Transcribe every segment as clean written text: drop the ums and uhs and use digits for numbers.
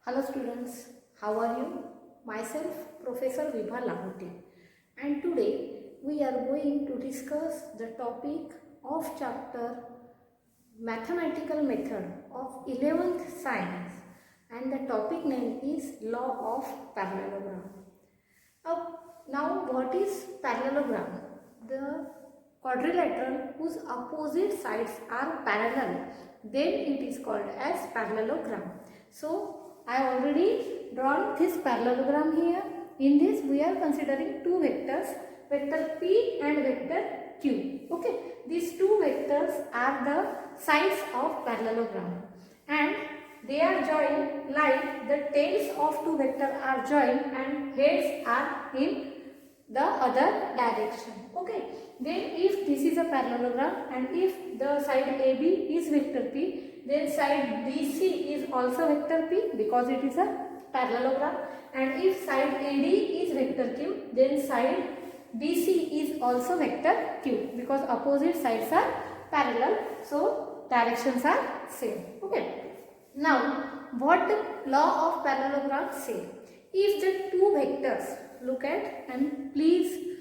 Hello students, how are you? Myself Professor Vibha Lahote, and today we are going to discuss the topic of chapter Mathematical Method of 11th Science, and the topic name is Law of Parallelogram. Now what is parallelogram? The quadrilateral whose opposite sides are parallel, then it is called as parallelogram. So I already drawn this parallelogram here. In this we are considering two vectors, vector P and vector Q. Okay, these two vectors are the sides of parallelogram and they are joined like the tails of two vectors are joined and heads are in the other direction. Okay, then if this is a parallelogram and if the side AB is vector P, then side BC is also vector P because it is a parallelogram, and if side AD is vector Q, then side BC is also vector Q because opposite sides are parallel, so directions are same. Okay, now what the law of parallelogram say? If the two vectors, look at and please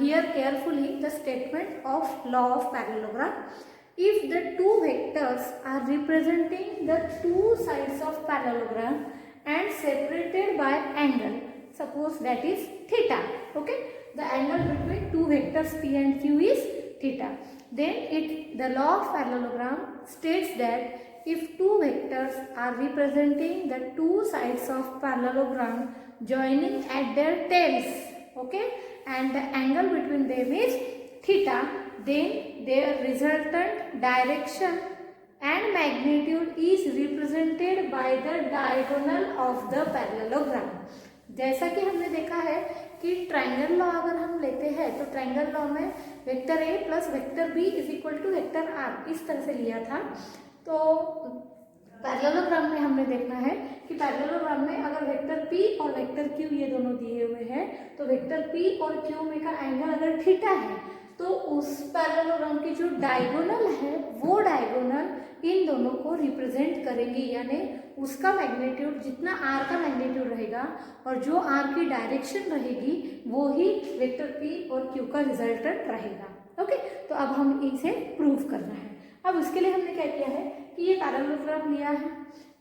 hear carefully the statement of law of parallelogram. If the two vectors are representing the two sides of parallelogram and separated by angle, suppose that is theta, okay, the angle between two vectors P and Q is theta, then the law of parallelogram states that if two vectors are representing the two sides of parallelogram joining at their tails, okay, and the angle between them is theta, then their resultant direction and magnitude is represented by the diagonal of the parallelogram. जैसा कि हमने देखा है कि triangle law अगर हम लेते हैं तो ट्रायंगल लॉ में vector A plus vector B is equal to vector R इस तरह से लिया था। तो पैरेललोग्राम में हमने देखना है कि पैरेललोग्राम में अगर वेक्टर P और वेक्टर Q ये दोनों दिए हुए हैं तो वेक्टर P और Q में का एंगल अगर थीटा है तो उस पैरेललोग्राम की जो डायगोनल है वो डायगोनल इन दोनों को रिप्रेजेंट करेंगी, यानी उसका मैग्नीट्यूड जितना r का मैग्नीट्यूड रहेगा और जो r की डायरेक्शन रहेगी वो ही वेक्टर P और Q का रिजल्टेंट रहेगा। ओके, तो अब हम इसे प्रूव करना है। अब उसके लिए हमने क्या किया है कि ये पैरेललोग्राम लिया है,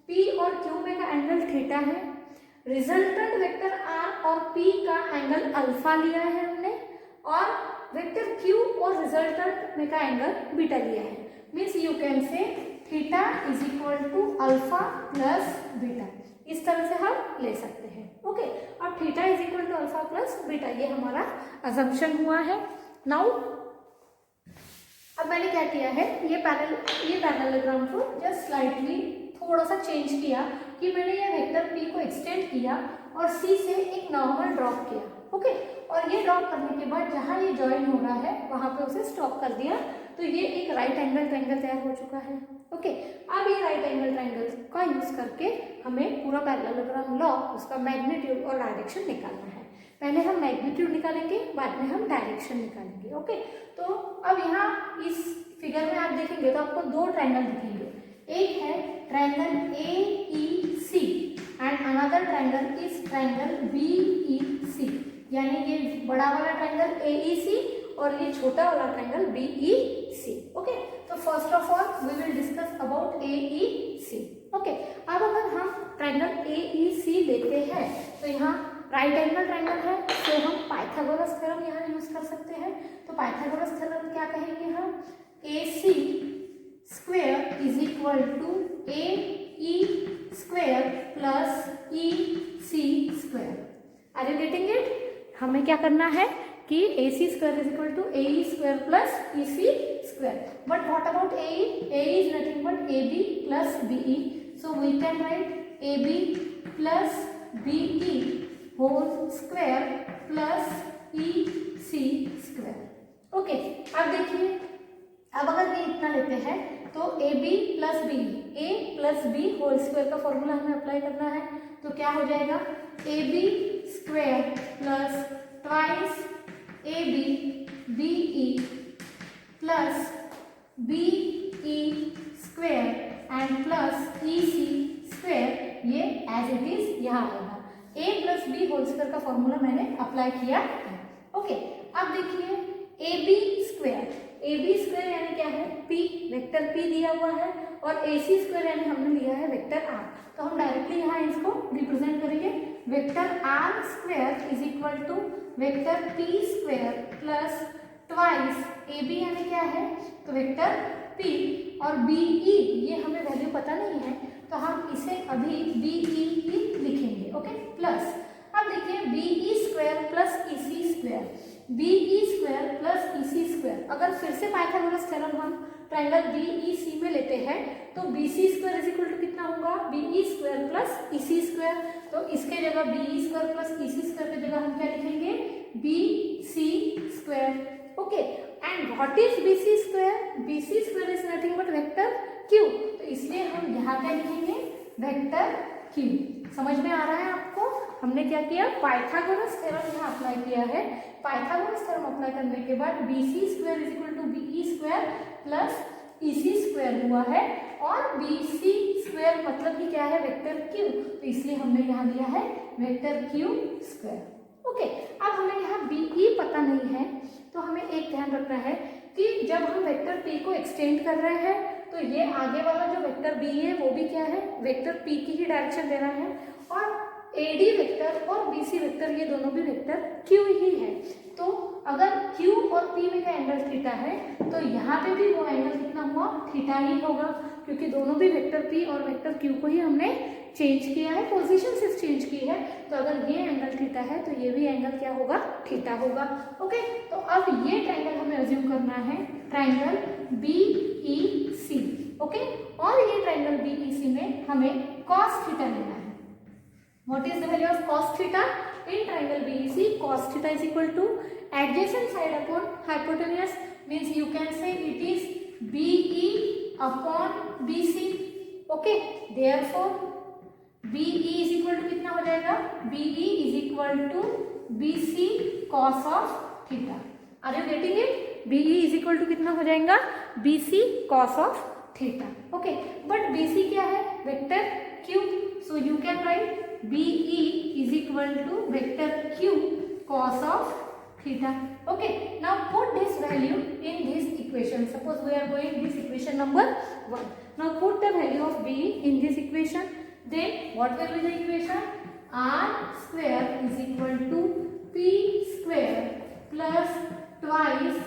P और Q में का एंगल थीटा है, रिजल्टेंट वेक्टर R और P का एंगल अल्फा लिया है हमने, और वेक्टर Q और रिजल्टेंट में का एंगल बीटा लिया है। Means you can say theta is equal to alpha plus beta, इस तरह से हम ले सकते हैं। ओके, और theta is equal to alpha plus beta ये हमारा अजम्पशन हुआ है। नाउ अब मैंने क्या किया है, ये पैरेललोग्राम को जस्ट स्लाइटली थोड़ा सा चेंज किया कि मैंने ये वेक्टर P को एक्सटेंड किया और C से एक नॉर्मल ड्रॉप किया। ओके, और ये ड्रॉप करने के बाद जहाँ ये ज्वाइन हो रहा है वहाँ पे उसे स्टॉप कर दिया, तो ये एक राइट एंगल ट्रायंगल तैयार हो चुका है। ओके, अब ये राइट एंगल ट्रायंगल का यूज करके हमें पूरा पैरेललोग्राम लॉ उसका मैग्नीट्यूड और डायरेक्शन निकालना है। पहले हम मैग्नीट्यूड निकालेंगे, बाद में हम डायरेक्शन निकालेंगे। ओके, तो अब यहाँ इस फिगर में आप देखेंगे तो आपको दो ट्रायंगल दिखेंगे, एक है triangle AEC and another triangle is triangle BEC, यानी ये बड़ा वाला ट्रायंगल AEC और ये छोटा वाला ट्रायंगल BEC। ओके, तो first of all we will discuss about AEC। Okay, अब अगर हम ट्रायंगल AEC लेते हैं तो यहाँ राइट एंगल ट्रायंगल है, तो हम पाइथागोरस थ्योरम यहाँ यूज कर सकते हैं। तो पाइथागोरस थ्योरम क्या कहेंगे हम, AC square is equal to AE square plus EC square. Are you getting it? हमें क्या करना है कि AC square is equal to AE square plus EC square, but what about AE? AE is nothing but AB plus BE, so we can write AB plus BE whole square plus EC square. Okay, अब देखिए, अब अगर ये इतना लेते हैं तो AB plus B, A plus B whole square का फॉर्मूला हमें अप्लाई करना है, तो क्या हो जाएगा AB square plus twice AB BE plus BE square and plus EC square ये एज इट इज यहाँ आएगा। a plus B whole square का फॉर्मूला मैंने अप्लाई किया है। ओके, अब देखिए ए बी स्क्वायर यानी क्या है, p, वेक्टर p दिया हुआ है, और ac स्क्वायर यानी हमने लिया है वेक्टर r। तो हम डायरेक्टली यहाँ इसको रिप्रेजेंट करेंगे, vector r square is equal to vector p square plus twice ab यानी क्या है, तो वेक्टर p, और be ये हमें वैल्यू पता नहीं है तो हम इसे अभी be ही लिखेंगे। ओके, प्लस अब देखिए be square plus ec square, be square plus ec square, अगर फिर से पाइथागोरस थ्योरम हम ट्रायंगल BEC में लेते हैं तो BC square is equal to कितना होगा, BE square plus EC square. तो इसके जगह BE square plus EC square की जगह हम क्या लिखेंगे, BC square. Okay, and what is BC square, BC square is nothing but vector Q, तो इसलिए हम यहाँ क्या लिखेंगे, वेक्टर Q। समझ में आ रहा है आपको, हमने क्या किया, पाइथागोरस थ्योरम यहाँ अप्लाई किया है। पाइथागोरस थ्योरम अप्लाई करने के बाद BC square is equal to BE square plus EC square हुआ है, और BC स्क्वायर मतलब कि क्या है, वेक्टर Q, तो इसलिए हमने यहाँ दिया है वेक्टर Q स्क्वायर। ओके, अब हमें यहाँ BE पता नहीं है तो हमें एक ध्यान रखना है कि जब हम वेक्टर P को एक्सटेंड कर रहे हैं तो ये आगे वाला जो वेक्टर B है वो भी क्या है, वेक्टर P की ही डायरेक्शन दे रहा है, और AD वेक्टर और BC वेक्टर ये दोनों भी वेक्टर Q ही है। तो अगर Q और P में का एंगल थीटा है तो यहाँ पे भी वो एंगल कितना हुआ, थीटा ही होगा, क्योंकि दोनों भी वेक्टर P और वेक्टर Q को ही हमने चेंज किया है, पोजीशन सिर्फ चेंज की है। तो अगर ये एंगल थीटा है तो ये भी एंगल क्या होगा, थीटा होगा। ओके, तो अब ये ट्रायंगल हमें अज्यूम करना है ट्रायंगल BEC। ओके, और ये ट्रायंगल BEC में हमें cos थीटा लेना है। What is the value of cos theta in triangle BEC? Cos theta is equal to adjacent side upon hypotenuse, means you can say it is BE upon BC. Okay, therefore BE is equal to कितना हो जाएगा, BE is equal to BC cos of theta. Are you getting it? BE is equal to कितना हो जाएगा, BC cos of theta. Okay, but BC क्या है, vector Q, so you can write BE is equal to vector Q cos of theta. Okay, now put this value in this equation. Suppose we are going this equation number 1. Now put the value of BE in this equation. Then what will be the equation? R square is equal to P square plus twice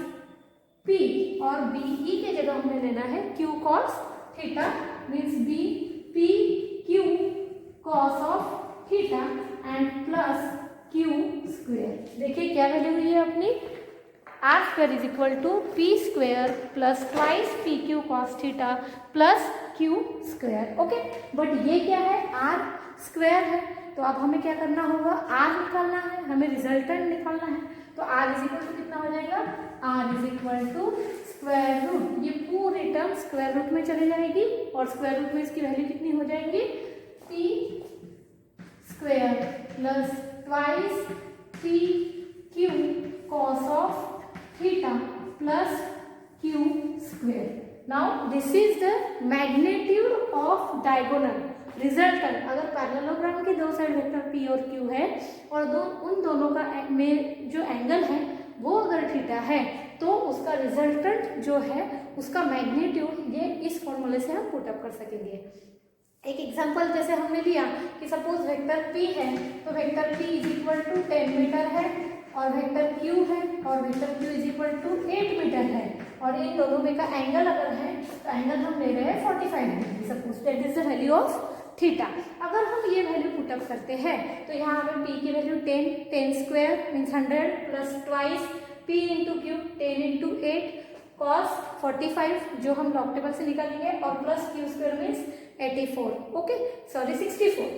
P, और BE के जगह हमें लेना है Q cos theta, means B P Q cos of theta and plus Q square. देखिए क्या value हुई है अपनी, R square is equal to P square plus twice PQ cos theta plus Q square. Okay, but ये क्या है, R square है, तो अब हमें क्या करना होगा, R निकालना है, हमें रिजल्टेंट निकालना है। तो R इज इक्वल टू कितना हो जाएगा, R is equal to square root, ये पूरी टर्म स्क्वायर रूट में चली जाएगी, और स्क्वायर रूट में इसकी वैल्यू कितनी हो जाएगी, P square plus twice PQ cos of theta plus Q square. Now this is the magnitude of diagonal resultant. अगर पैरेललोग्राम की दो साइड वेक्टर P और Q है और उन दोनों का में जो एंगल है वो अगर थीटा है तो उसका रिजल्टेंट जो है उसका मैग्नीट्यूड ये इस फॉर्मूले से हम पुट अप कर सकेंगे। एक एग्जांपल जैसे हमने लिया कि सपोज वेक्टर P है तो vector P is equal to 10 metre है, और वेक्टर Q है और vector Q is equal to 8 metre है, और इन दोनों में का एंगल अगर है तो एंगल हम ले रहे हैं 45 degree, suppose that is the value of theta. अगर हम ये वैल्यू पुट अप करते हैं तो यहाँ हमें P की value 10 square means 100 plus twice P into Q 10 into 8 cos 45 जो हम लॉग टेबल से निकालेंगे, और plus Q square means 84, okay sorry 64,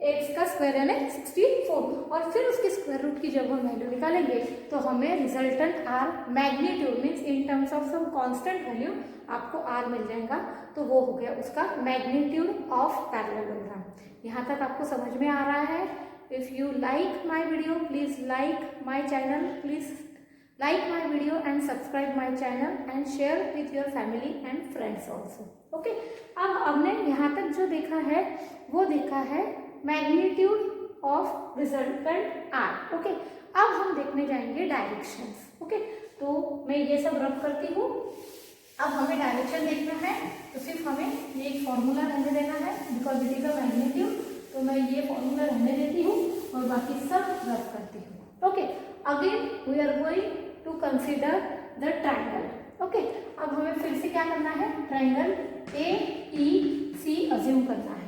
x का स्क्वायर यानी 64, और फिर उसके स्क्वायर रूट की जब हम वैल्यू निकालेंगे तो हमें resultant R magnitude means in terms of some constant value आपको R मिल जाएगा, तो वो हो गया उसका मैग्नीट्यूड ऑफ पैरेललोग्राम। यहाँ तक आपको समझ में आ रहा है? If you like my video please like my channel, please like my video and subscribe my channel and share with your family and friends also. Okay, अब हमने यहाँ तक जो देखा है वो देखा है magnitude of resultant R. Okay, अब हम देखने जाएंगे डायरेक्शंस। ओके, तो मैं ये सब रब करती हूँ। अब हमें डायरेक्शन देखना है तो सिर्फ हमें ये एक फॉर्मूला रहने देना है, because it is a magnitude, तो मैं ये फॉर्मूला रहने देती हूँ और बाकी सब रब करती हूँ। Okay, again we are going to consider the triangle. Okay, अब हमें फिर से क्या करना है, triangle A E C assume करना है।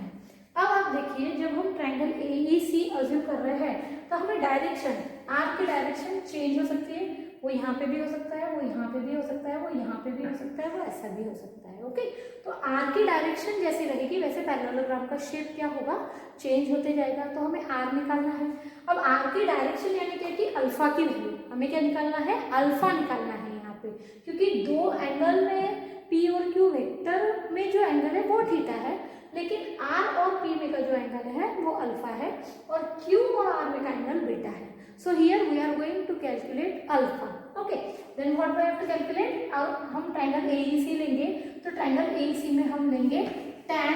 अब आप देखिए, जब हम triangle A E C assume कर रहे हैं तो हमें डायरेक्शन, आर की डायरेक्शन चेंज हो सकती है। वो यहाँ पे भी हो सकता है, वो यहाँ पे भी हो सकता है, वो यहाँ पे भी हो सकता है, वो ऐसा भी हो सकता है। ओके, तो आर की डायरेक्शन जैसी रहेगी वैसे पैरेललोग्राम का शेप क्या होगा, चेंज होते जाएगा। तो हमें आर निकालना है। अब आर की डायरेक्शन यानी क्या कि अल्फा की वैल्यू हमें क्या निकालना है, अल्फा निकालना है यहाँ पे, क्योंकि दो एंगल में पी और क्यू वेक्टर में जो एंगल है वो थीटा है, लेकिन आर और पी में का जो एंगल है वो अल्फा है और क्यू और आर में का एंगल बीटा है। So here we are going to calculate alpha. Okay, then what we have to calculate, अब हम ट्राइंगल एईसी लेंगे, तो ट्राइंगल एईसी में हम लेंगे tan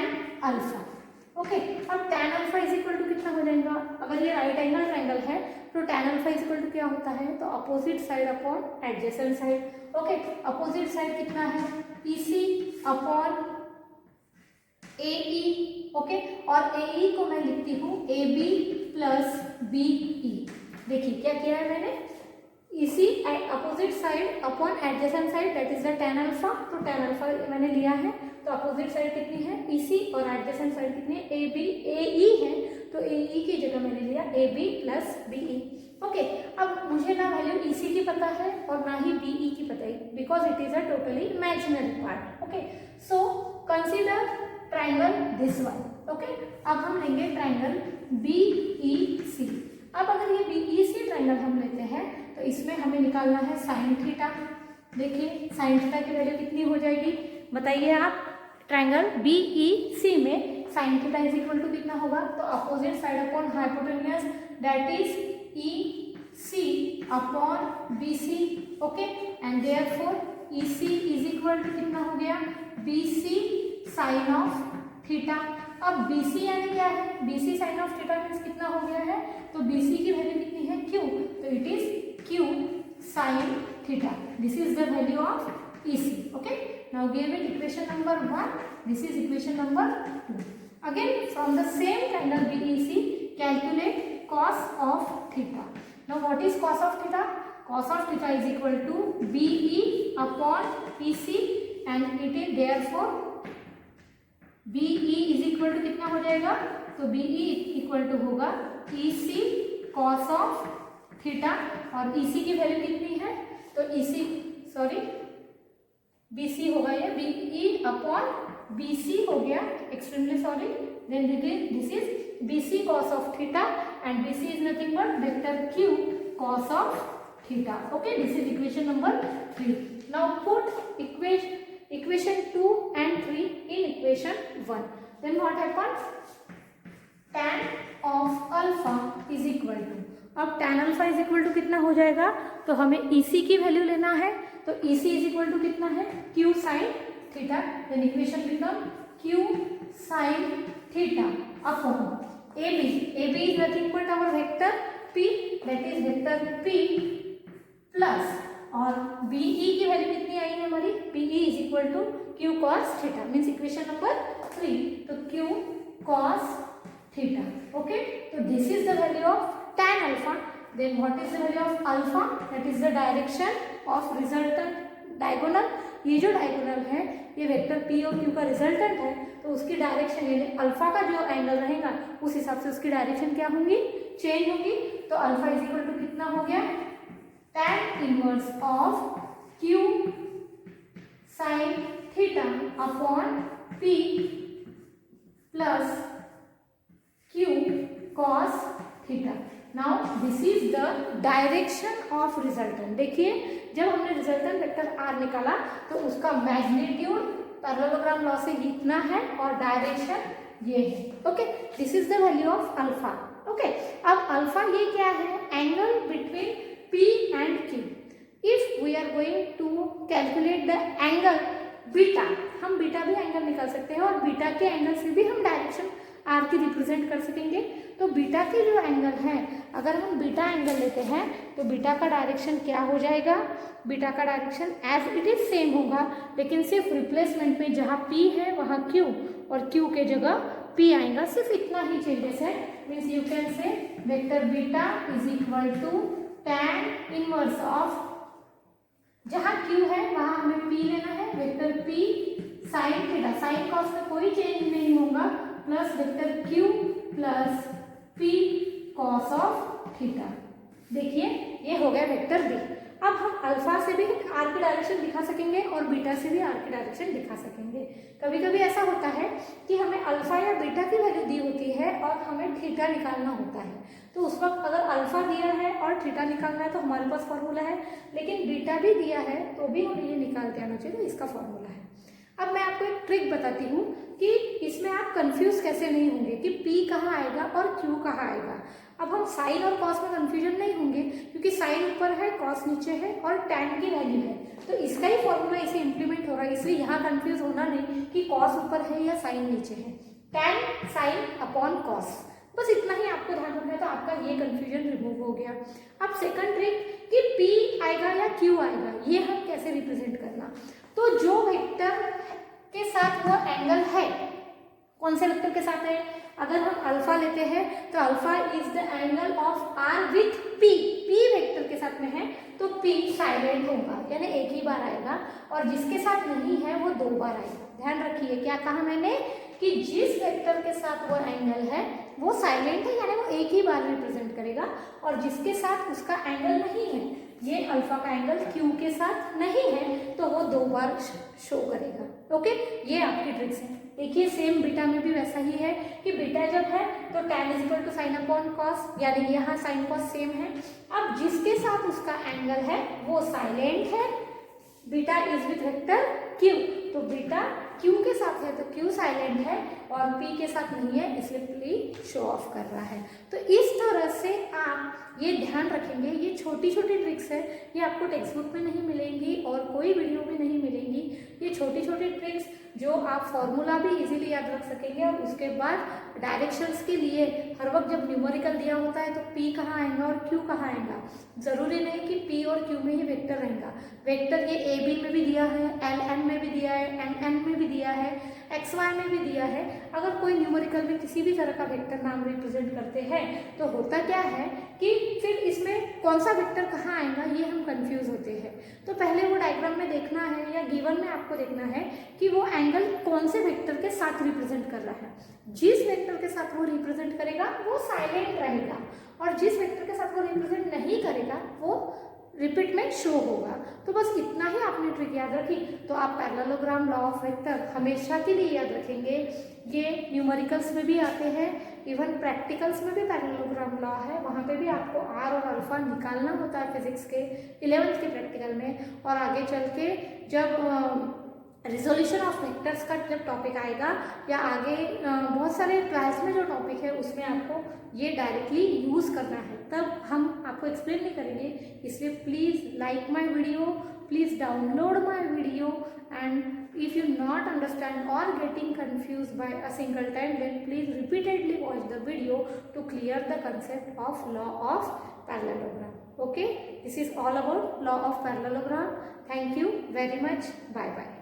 अल्फा। ओके, अब tan alpha is equal to कितना हो जाएगा, अगर ये राइट एंगल ट्राइंगल है तो tan alpha is equal to क्या होता है, तो opposite side upon adjacent side. Okay, opposite side कितना है, EC अपॉन AE। ओके, और AE को मैं लिखती हूँ AB प्लस BE। देखिए क्या किया है मैंने, EC opposite side upon adjacent side, that is the tan alpha. तो tan अल्फा मैंने लिया है, तो अपोजिट साइड कितनी है EC और एडजेसेंट साइड कितनी है AB, AE है, तो AE की जगह मैंने लिया AB प्लस BE। ओके, अब मुझे ना वैल्यू EC की पता है और ना ही BE की पता है, because it is a totally imaginary part. Okay, so consider triangle this one. Okay, अब हम लेंगे ट्राइंगल BEC। अब अगर ये BEC ट्राइंगल हम लेते हैं तो इसमें हमें निकालना है साइन थीटा। देखिए साइन थीटा की वैल्यू कितनी हो जाएगी, बताइए आप। ट्राइंगल BEC में sine theta is equal to कितना होगा, तो opposite side upon hypotenuse, that is EC upon BC। Okay, and therefore EC is equal to कितना हो गया, BC साइन ऑफ थीटा। अब BC यानी क्या है, BC sine of theta means कितना हो गया है, तो BC की वैल्यू कितनी है Q, तो it is Q sine theta. This is the value of EC. Okay, now give it equation number 1, this is equation number 2. Again from the same triangle BEC calculate cos of theta. Now what is cos of theta, cos of theta is equal to BE upon EC and it is therefore BE is equal to कितना हो जाएगा, तो BE equal to होगा EC cos of theta और EC की value कितनी है, तो EC सॉरी BC होगा, ये BE अपॉन BC हो गया, extremely sorry, then this is BC cos of theta and BC is nothing but vector Q cos of theta. Okay, this is equation number 3. Now put equation 2 and 3 in equation 1. Then what happens, tan of alpha is equal to, अब tan alpha is equal to कितना हो जाएगा, तो हमें EC की value लेना है, तो EC इज इक्वल टू कितना है Q sine theta, then equation become Q sine theta upon AB is nothing but our vector P, that is vector P plus, और BE की वैल्यू कितनी आई है हमारी, BE is equal to Q cos theta, means equation number 3, तो Q cos theta. Okay, तो this is the value of tan alpha. Then what is the value of alpha, that is the direction of resultant diagonal. ये जो diagonal है ये vector P और Q का resultant है, तो उसकी डायरेक्शन यानी अल्फा का जो एंगल रहेगा उस हिसाब से उसकी डायरेक्शन क्या होंगी, चेंज होगी। तो अल्फा इज इक्वल टू कितना हो गया, tan inverse of Q sine theta upon P plus Q cos theta. Now this is the direction of resultant. देखिए जब हमने रिजल्टेंट वेक्टर आर निकाला तो उसका मैग्नीट्यूड पैरेललोग्राम लॉ से इतना है और डायरेक्शन ये है। Okay, this is the value of alpha. Okay, अब अल्फा ये क्या है, angle between P and Q। If we are going to calculate the angle beta, हम बीटा भी एंगल निकाल सकते हैं और बीटा के एंगल से भी हम डायरेक्शन आर की रिप्रेजेंट कर सकेंगे। तो बीटा के जो एंगल हैं, अगर हम बीटा एंगल लेते हैं तो बीटा का डायरेक्शन क्या हो जाएगा, बीटा का direction as it is same होगा, लेकिन सिर्फ रिप्लेसमेंट में जहाँ P है वहाँ Q और Q के जगह P आएगा, सिर्फ इतना ही चेंजेस है। Means you can say vector beta is equal to tan inverse of, जहाँ Q है वहाँ हमें P लेना है, vector P sine theta, sine cos में कोई चेंज नहीं होगा, plus vector Q plus P cos of theta. देखिए ये हो गया वेक्टर बी। अब हम अल्फा से भी आर की डायरेक्शन दिखा सकेंगे और बीटा से भी आर की डायरेक्शन दिखा सकेंगे। कभी कभी ऐसा होता है कि हमें अल्फा या बीटा की वैल्यू दी होती है और हमें थीटा निकालना होता है, तो उस वक्त अगर अल्फा दिया है और थीटा निकालना है तो हमारे पास फॉर्मूला है, लेकिन बीटा भी दिया है तो भी हमें ये निकाल के आना चाहिए, तो इसका फॉर्मूला है। अब मैं आपको एक ट्रिक बताती हूँ कि इसमें आप कंफ्यूज कैसे नहीं होंगे कि P कहाँ आएगा और Q कहाँ आएगा। अब हम साइन और कॉस में कंफ्यूजन नहीं होंगे, क्योंकि साइन ऊपर है कॉस नीचे है और tan की वैल्यू है, तो इसका ही फॉर्मूला इसे इंप्लीमेंट हो रहा है, इसलिए यहाँ कंफ्यूज होना नहीं कि कॉस ऊपर है या साइन नीचे है, tan साइन अपॉन कॉस, बस इतना ही आपको ध्यान रखना है, तो आपका ये कंफ्यूजन रिमूव हो गया। अब सेकंड ट्रिक कि P आएगा या Q आएगा, ये हम कैसे रिप्रेजेंट करना, तो जो वेक्टर के साथ वो एंगल है, कौन से वेक्टर के साथ है, अगर हम अल्फा लेते हैं तो alpha is the angle of R with P, P vector के साथ में है तो P साइलेंट होगा, यानी एक ही बार आएगा, और जिसके साथ नहीं है वो दो बार आएगा। ध्यान रखिए क्या कहा मैंने कि जिस वेक्टर के साथ वो एंगल है वो साइलेंट है, यानी वो एक ही बार रिप्रेजेंट करेगा, और जिसके साथ उसका एंगल नहीं है, ये अल्फा का एंगल Q के साथ नहीं है, तो वो दो बार शो करेगा। ओके, ये आपकी ट्रिक्स है। देखिए सेम बीटा में भी वैसा ही है कि बीटा जब है तो tan is equal to sine upon cos, यानी यहाँ साइन कॉस सेम है। अब जिसके साथ उसका एंगल है वो साइलेंट है, beta is with vector Q, तो बीटा Q के साथ है तो Q साइलेंट है और P के साथ नहीं है, इसलिए P शो ऑफ कर रहा है। तो इस तरह से आप ये ध्यान रखेंगे, ये छोटी छोटी ट्रिक्स है, ये आपको टेक्स्ट बुक में नहीं मिलेंगी और कोई वीडियो में नहीं मिलेंगी। ये छोटी छोटी ट्रिक्स जो आप फॉर्मूला भी इजीली याद रख सकेंगे, और उसके बाद डायरेक्शंस के लिए हर वक्त जब न्यूमेरिकल दिया होता है तो P कहाँ आएगा और Q कहाँ आएगा, ज़रूरी नहीं कि P और Q में ही वेक्टर रहेगा। वेक्टर ये AB में भी दिया है, LN में भी दिया है, MN में भी दिया है, XY में भी दिया है। अगर कोई न्यूमेरिकल में किसी भी तरह का वेक्टर नाम रिप्रेजेंट करते हैं तो होता क्या है कि फिर इसमें कौन सा वेक्टर कहाँ आएगा ये हम कंफ्यूज होते हैं। तो पहले वो डायग्राम में देखना है या गिवन में आपको देखना है कि वो एंगल कौन से वेक्टर के साथ रिप्रेजेंट कर रहा है। जिस वेक्टर के साथ वो रिप्रेजेंट करेगा वो साइलेंट रहेगा, और जिस वेक्टर के साथ वो रिप्रेजेंट नहीं करेगा वो रिपीट में शो होगा। तो बस इतना ही आपने ट्रिक याद रखी, तो आप पैरेललोग्राम लॉ ऑफ वेक्टर हमेशा के लिए याद रखेंगे। ये न्यूमेरिकल्स में भी आते हैं, इवन प्रैक्टिकल्स में भी पैरेललोग्राम लॉ है, वहाँ पे भी आपको आर और अल्फा निकालना होता है फिजिक्स के 11th के प्रैक्टिकल में। और आगे चल के जब रिजोल्यूशन ऑफ वेक्टर्स का जब टॉपिक आएगा या आगे बहुत सारे क्लास में जो टॉपिक है उसमें आपको ये डायरेक्टली यूज़ करना है, तब हम आपको एक्सप्लेन नहीं करेंगे। इसलिए please like my video, please download my video, and if you not understand और getting confused by a single time, then please repeatedly watch the video to clear the concept of law of parallelogram. Okay, this is all about law of parallelogram. Thank you very much. Bye bye.